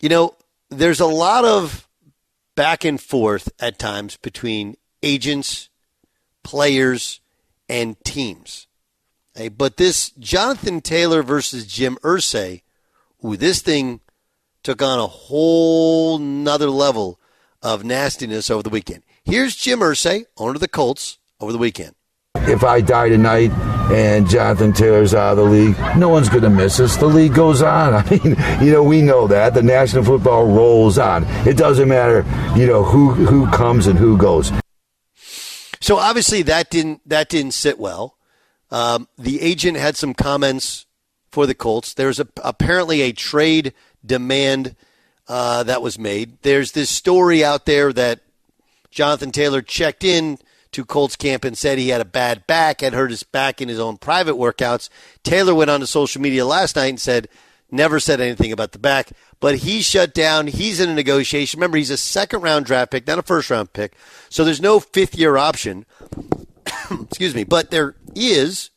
There's a lot of back and forth at times between agents, players, and teams. Okay, but this Jonathan Taylor versus Jim Irsay, this thing took on a whole nother level of nastiness over the weekend. Here's Jim Irsay, owner of the Colts, over the weekend. If I die tonight and Jonathan Taylor's out of the league, no one's going to miss us. The league goes on. I mean, we know that. The National Football rolls on. It doesn't matter, who comes and who goes. So obviously that didn't sit well. The agent had some comments for the Colts. There's apparently a trade demand that was made. There's this story out there that Jonathan Taylor checked in to Colts camp and said he had a bad back, had hurt his back in his own private workouts. Taylor went on to social media last night and said, never said anything about the back, but he's shut down. He's in a negotiation. Remember, he's a second-round draft pick, not a first-round pick, so there's no fifth-year option. Excuse me, but there is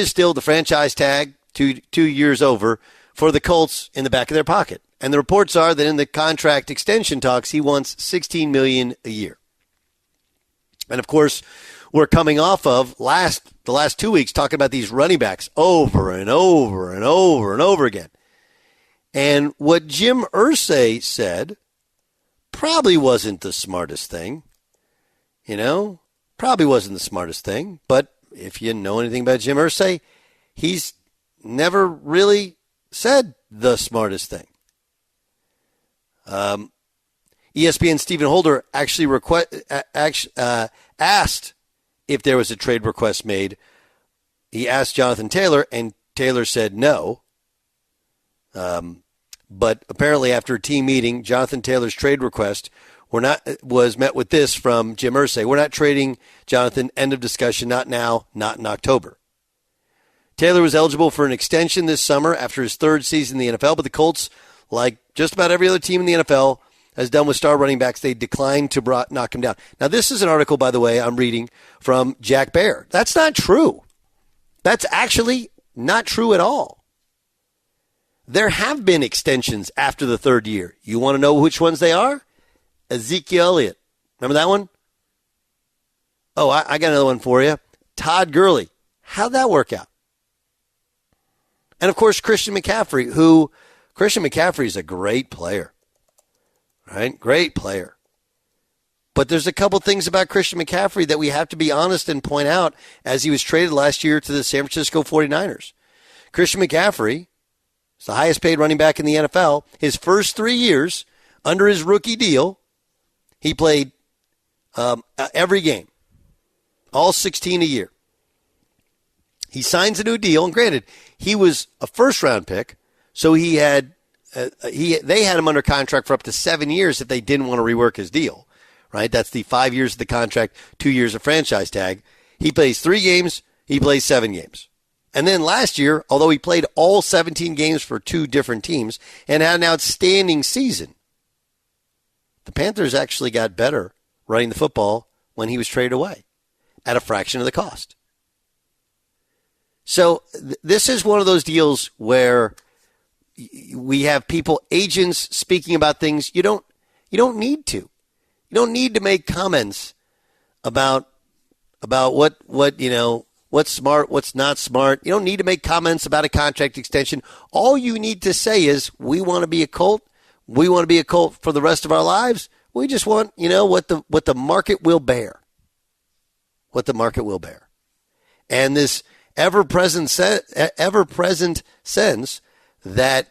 still the franchise tag, two years over, for the Colts in the back of their pocket. And the reports are that in the contract extension talks, he wants $16 million a year. And, of course, we're coming off of the last 2 weeks talking about these running backs over and over and over and over again. And what Jim Irsay said probably wasn't the smartest thing. Probably wasn't the smartest thing. But if you know anything about Jim Irsay, he's never really said the smartest thing. ESPN's Stephen Holder actually asked if there was a trade request made. He asked Jonathan Taylor, and Taylor said no. But apparently after a team meeting, Jonathan Taylor's trade request was met with this from Jim Irsay. We're not trading Jonathan. End of discussion. Not now. Not in October. Taylor was eligible for an extension this summer after his third season in the NFL, but the Colts, like just about every other team in the NFL, has done with star running backs, they declined to knock him down. Now, this is an article, by the way, I'm reading from Jack Bear. That's not true. That's actually not true at all. There have been extensions after the third year. You want to know which ones they are? Ezekiel Elliott. Remember that one? Oh, I got another one for you. Todd Gurley. How'd that work out? And, of course, Christian McCaffrey, Christian McCaffrey is a great player. Right? Great player. But there's a couple things about Christian McCaffrey that we have to be honest and point out as he was traded last year to the San Francisco 49ers. Christian McCaffrey is the highest paid running back in the NFL. His first 3 years under his rookie deal, he played every game, all 16 a year. He signs a new deal, and granted, he was a first-round pick, so he had they had him under contract for up to 7 years if they didn't want to rework his deal, right? That's the 5 years of the contract, 2 years of franchise tag. He plays 3 games. He plays 7 games. And then last year, although he played all 17 games for 2 different teams and had an outstanding season, the Panthers actually got better running the football when he was traded away at a fraction of the cost. So this is one of those deals where we have people, agents, speaking about things you don't need to. You don't need to make comments about what's smart, what's not smart. You don't need to make comments about a contract extension. All you need to say is, we want to be a Colt. We want to be a Colt for the rest of our lives. We just want, what the market will bear. What the market will bear. And this ever-present sense that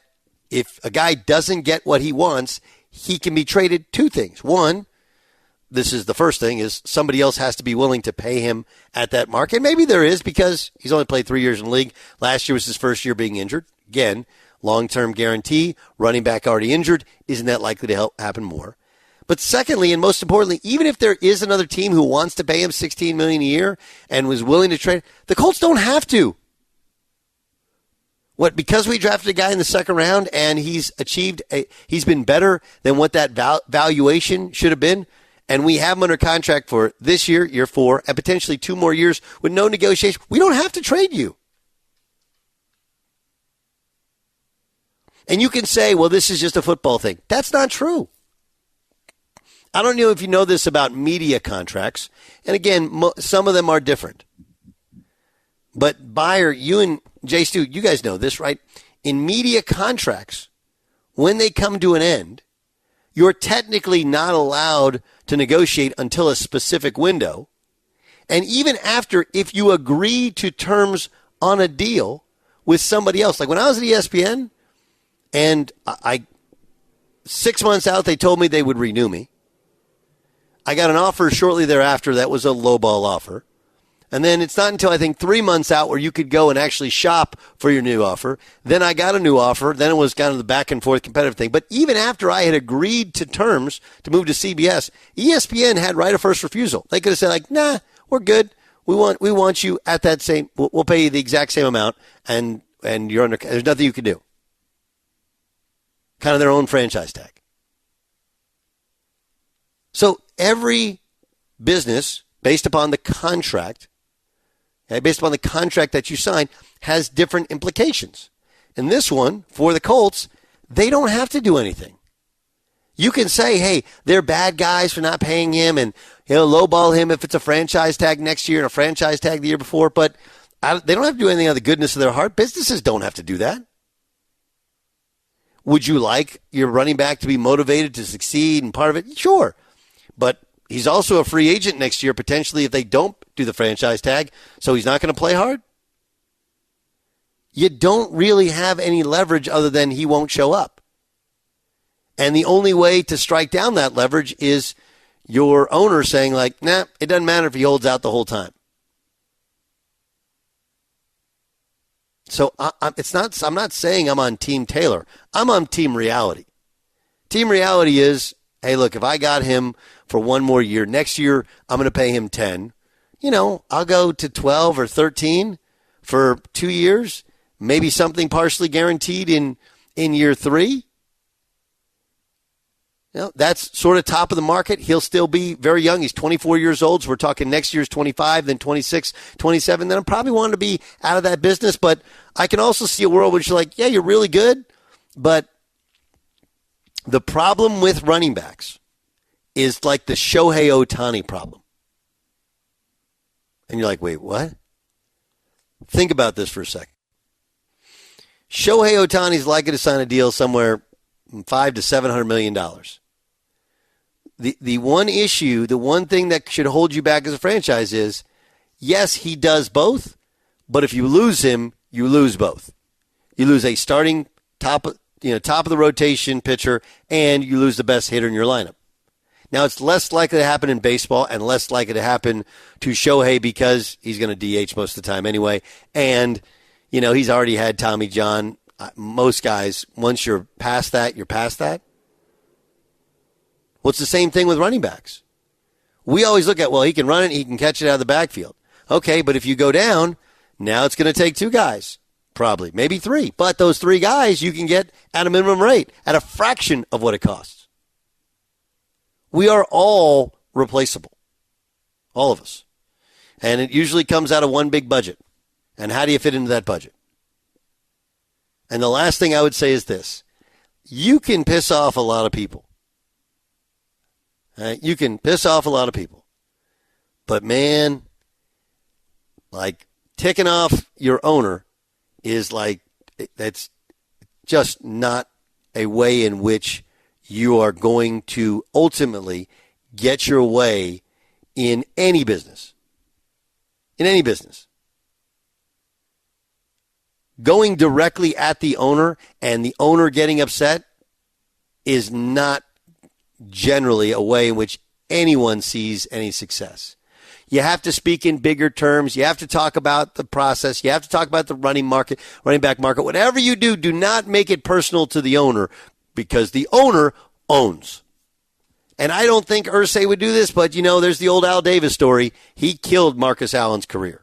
if a guy doesn't get what he wants, he can be traded. 2 things. One, this is the first thing, is somebody else has to be willing to pay him at that market. Maybe there is, because he's only played 3 years in the league. Last year was his first year being injured. Again, long-term guarantee, running back already injured. Isn't that likely to happen more? But secondly, and most importantly, even if there is another team who wants to pay him $16 million a year and was willing to trade, the Colts don't have to. What, because we drafted a guy in the second round and he's been better than what that valuation should have been, and we have him under contract for this year, year 4, and potentially 2 more years with no negotiation, we don't have to trade you. And you can say, well, this is just a football thing. That's not true. I don't know if you know this about media contracts. And again, some of them are different. But Buyer, you and Jay Stu, you guys know this, right? In media contracts, when they come to an end, you're technically not allowed to negotiate until a specific window. And even after, if you agree to terms on a deal with somebody else, like when I was at ESPN, and 6 months out, they told me they would renew me. I got an offer shortly thereafter that was a lowball offer. And then it's not until I think 3 months out where you could go and actually shop for your new offer. Then I got a new offer. Then it was kind of the back and forth competitive thing. But even after I had agreed to terms to move to CBS, ESPN had right of first refusal. They could have said, like, nah, we're good. We want you at that same, we'll pay you the exact same amount, and you're under, there's nothing you can do. Kind of their own franchise tag. So every business, based upon the contract, based upon the contract that you sign, has different implications. In this one, for the Colts, they don't have to do anything. You can say, hey, they're bad guys for not paying him, and he'll lowball him if it's a franchise tag next year and a franchise tag the year before, but they don't have to do anything out of the goodness of their heart. Businesses don't have to do that. Would you like your running back to be motivated to succeed and part of it? Sure. But he's also a free agent next year, potentially, if they don't do the franchise tag, so he's not going to play hard? You don't really have any leverage other than he won't show up. And the only way to strike down that leverage is your owner saying, like, nah, it doesn't matter if he holds out the whole time. So I'm not saying I'm on Team Taylor. I'm on Team Reality. Team Reality is, hey, look, if I got him for one more year, next year I'm going to pay him 10. I'll go to 12 or 13 for 2 years, maybe something partially guaranteed in year 3. That's sort of top of the market. He'll still be very young. He's 24 years old, so we're talking next year's 25, then 26, 27. Then I'm probably wanting to be out of that business, but I can also see a world where you're like, yeah, you're really good, but the problem with running backs is like the Shohei Otani problem. And you're like, wait, what? Think about this for a second. Shohei Otani's likely to sign a deal somewhere from $500 to $700 million. The one issue, the one thing that should hold you back as a franchise is, yes, he does both, but if you lose him, you lose both. You lose a starting top of the rotation pitcher, and you lose the best hitter in your lineup. Now, it's less likely to happen in baseball and less likely to happen to Shohei because he's going to DH most of the time anyway. And, he's already had Tommy John. Most guys, once you're past that, you're past that. Well, it's the same thing with running backs. We always look at, well, he can run it, he can catch it out of the backfield. Okay, but if you go down, now it's going to take 2 guys, probably, maybe 3. But those 3 guys you can get at a minimum rate, at a fraction of what it costs. We are all replaceable, all of us. And it usually comes out of one big budget. And how do you fit into that budget? And the last thing I would say is this. You can piss off a lot of people. You can piss off a lot of people. But, man, like, ticking off your owner is like, that's just not a way in which you are going to ultimately get your way in any business. In any business. Going directly at the owner and the owner getting upset is not generally a way in which anyone sees any success. You have to speak in bigger terms. You have to talk about the process. You have to talk about the running back market. Whatever you do, do not make it personal to the owner because the owner owns. And I don't think Irsay would do this, but, there's the old Al Davis story. He killed Marcus Allen's career.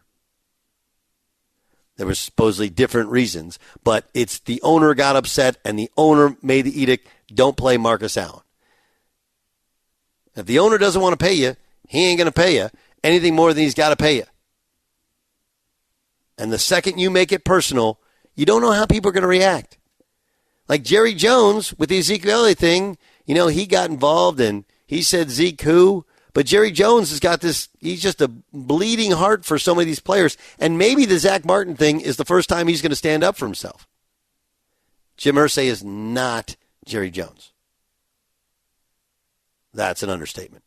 There were supposedly different reasons, but it's the owner got upset and the owner made the edict, don't play Marcus Allen. If the owner doesn't want to pay you, he ain't going to pay you anything more than he's got to pay you. And the second you make it personal, you don't know how people are going to react. Like Jerry Jones with the Ezekiel Elliott thing, he got involved and he said Zeke who. But Jerry Jones has got this, he's just a bleeding heart for so many of these players. And maybe the Zach Martin thing is the first time he's going to stand up for himself. Jim Irsay is not Jerry Jones. That's an understatement.